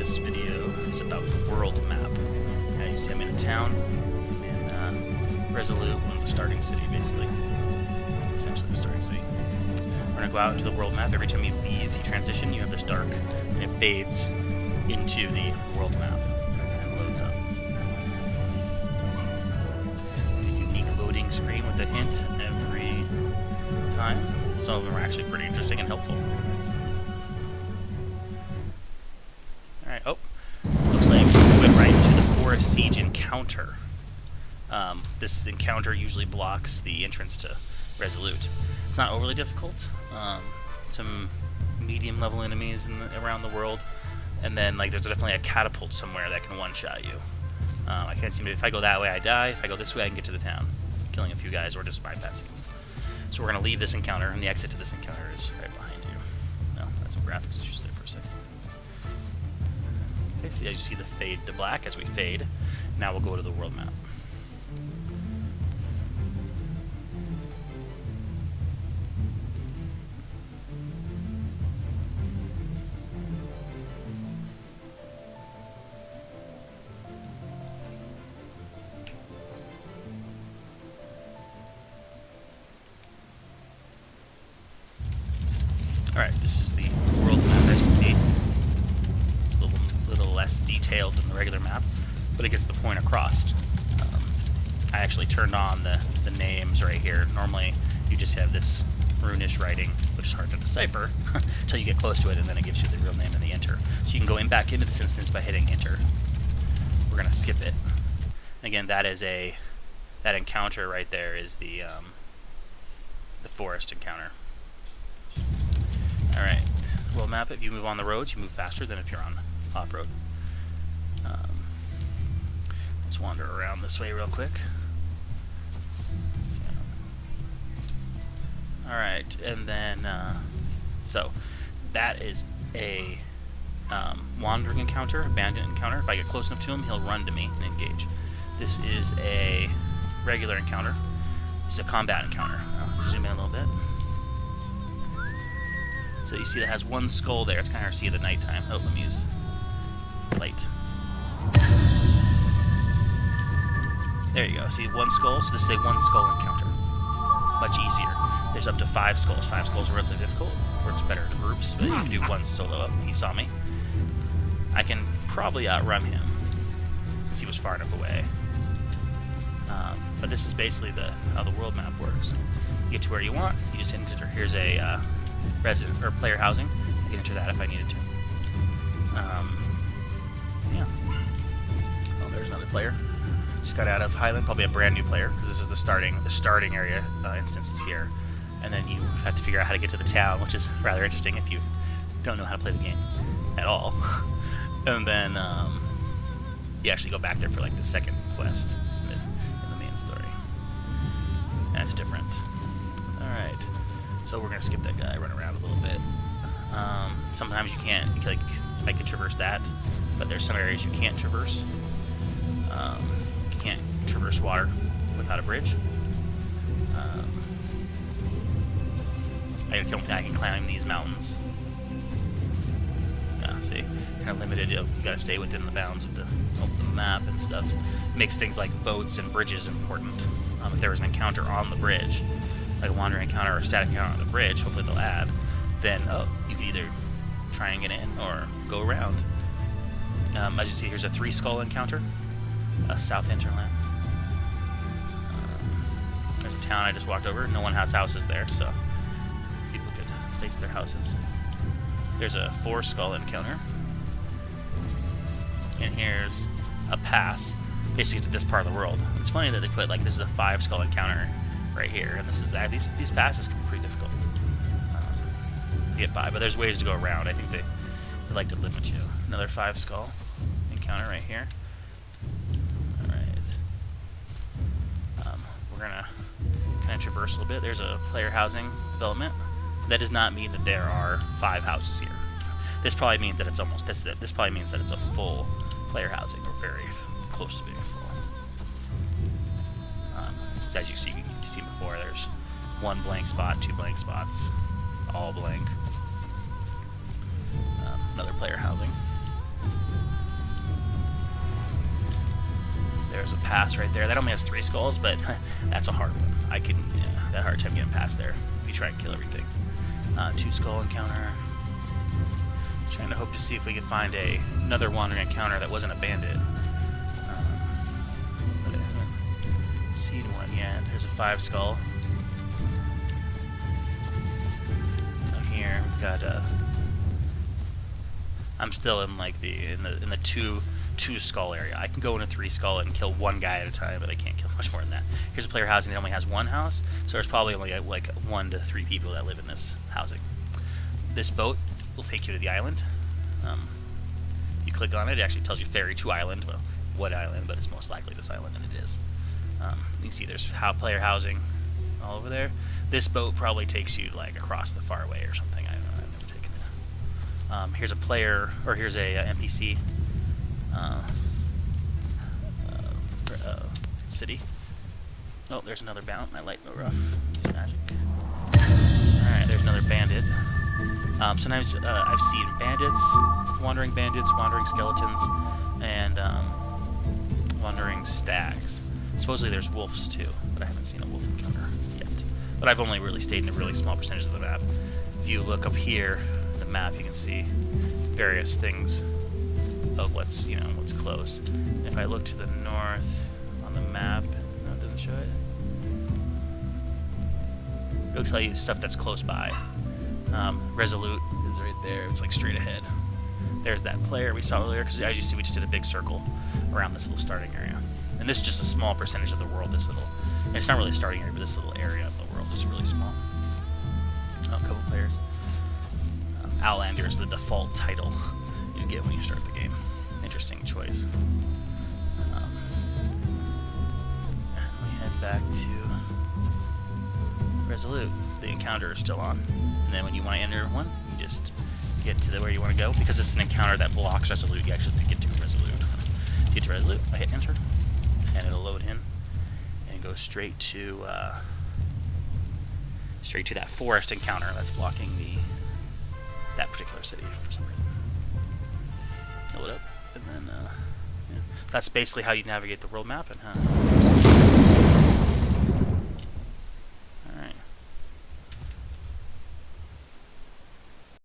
this video is about the world map. As you see, I'm in a town in Resolute, one of the starting city, basically. Essentially the starting city. We're going to go out into the world map. Every time you leave, you transition, you have this dark, and it fades into the world map and loads up. It's a unique loading screen with a hint every time. Some of them are actually pretty interesting and helpful. Alright, oh. Looks like we went right into the Forest Siege encounter. This encounter usually blocks the entrance to Resolute. It's not overly difficult. Some medium level enemies around the world, and then like there's definitely a catapult somewhere that can one-shot you. I can't seem to, if I go that way I die, if I go this way I can get to the town, killing a few guys or just bypassing them. So we're going to leave this encounter, and the exit to this encounter is right behind you. No, that's some graphics issues there for a second. Okay, so as you see the fade to black as we fade. Now we'll go to the world map. Alright, this is the world map, as you see. It's a little less detailed than the regular map, but it gets the point across. I actually turned on the names right here. Normally, you just have this runish writing, which is hard to decipher, until you get close to it, and then it gives you the real name and the enter. So you can go back into this instance by hitting enter. We're going to skip it. Again, that encounter right there is the forest encounter. Alright, world map, if you move on the roads, you move faster than if you're on off-road. Let's wander around this way real quick. Alright, and then, so, that is a wandering encounter, abandoned encounter. If I get close enough to him, he'll run to me and engage. This is a regular encounter. This is a combat encounter. I'll zoom in a little bit. So you see that has one skull there. It's kind of hard to see at the nighttime. Oh, let me use light. There you go. See one skull? So this is a one skull encounter. Much easier. There's up to 5 skulls. 5 skulls are relatively difficult. Works better in groups, but you can do one solo up. He saw me. I can probably outrun him since he was far enough away. But this is basically how the world map works. You get to where you want. You just enter. Here's a resident or player housing. I can enter that if I needed to. Yeah. Oh, there's another player. Just got out of Highland. Probably a brand new player because this is the starting area instances here, and then you have to figure out how to get to the town, which is rather interesting if you don't know how to play the game at all. And then you actually go back there for like the second quest in the main story. And it's different. All right. So we're gonna skip that guy, run around a little bit. Sometimes you can't, like, I could traverse that, but there's some areas you can't traverse. You can't traverse water without a bridge. I don't think I can climb these mountains. Yeah, see, kind of limited. You gotta stay within the bounds of the map and stuff. Makes things like boats and bridges important. If there was an encounter on the bridge, like a wandering encounter or a static encounter on the bridge, hopefully they'll add, then you can either try and get in or go around. As you see, here's a 3 skull encounter, South Hinterlands. There's a town I just walked over. No one has houses there, so people could place their houses. There's a 4 skull encounter. And here's a pass, basically to this part of the world. It's funny that they put, like, this is a 5 skull encounter right here, and this is these passes can be pretty difficult to get by, but there's ways to go around. I think they like to limit you. Another 5 skull encounter right here. Alright. We're gonna kind of traverse a little bit. There's a player housing development. That does not mean that there are 5 houses here. This probably means that it's almost, this probably means that it's a full player housing, or very close to being full. So as you see before, there's 1 blank spot, 2 blank spots, all blank. Another player housing. pass right there. That only has 3 skulls, but that's a hard one. I can, that hard time getting past there if you try and kill everything. 2 skull encounter. Trying to hope to see if we can find another wandering encounter that wasn't a bandit. But I haven't seen one yet. There's a 5 skull. Down here we've got I'm still in like in the two skull area. I can go in a 3 skull and kill 1 guy at a time, but I can't kill much more than that. Here's a player housing that only has 1 house, so there's probably only like 1 to 3 people that live in this housing. This boat will take you to the island. You click on it, it actually tells you ferry to island. Well, what island, but it's most likely this island, and it is. You can see there's player housing all over there. This boat probably takes you like across the faraway or something. I don't know, I've never taken it. Here's a player, or here's a NPC city. Oh, there's another bounce. My light go rough. Use magic. Alright, there's another bandit. Sometimes I've seen bandits, wandering skeletons, and wandering stags. Supposedly there's wolves too, but I haven't seen a wolf encounter yet. But I've only really stayed in a really small percentage of the map. If you look up here, the map, you can see various things of what's close. And if I look to the north on the map, no, it doesn't show it. It'll tell you stuff that's close by. Resolute is right there. It's like straight ahead. There's that player we saw earlier, because as you see, we just did a big circle around this little starting area. And this is just a small percentage of the world. This little, and it's not really a starting area, but this little area of the world is really small. Oh, a couple players. Outlander is the default title you get when you start the game. Interesting choice. We head back to Resolute. The encounter is still on. And then when you want to enter one, you just get to where you want to go. Because it's an encounter that blocks Resolute, you actually have to get to Resolute. Get to Resolute, I hit enter, and it'll load in and go straight to that forest encounter that's blocking that particular city for some reason. Load up, and then yeah. That's basically how you navigate the world map. And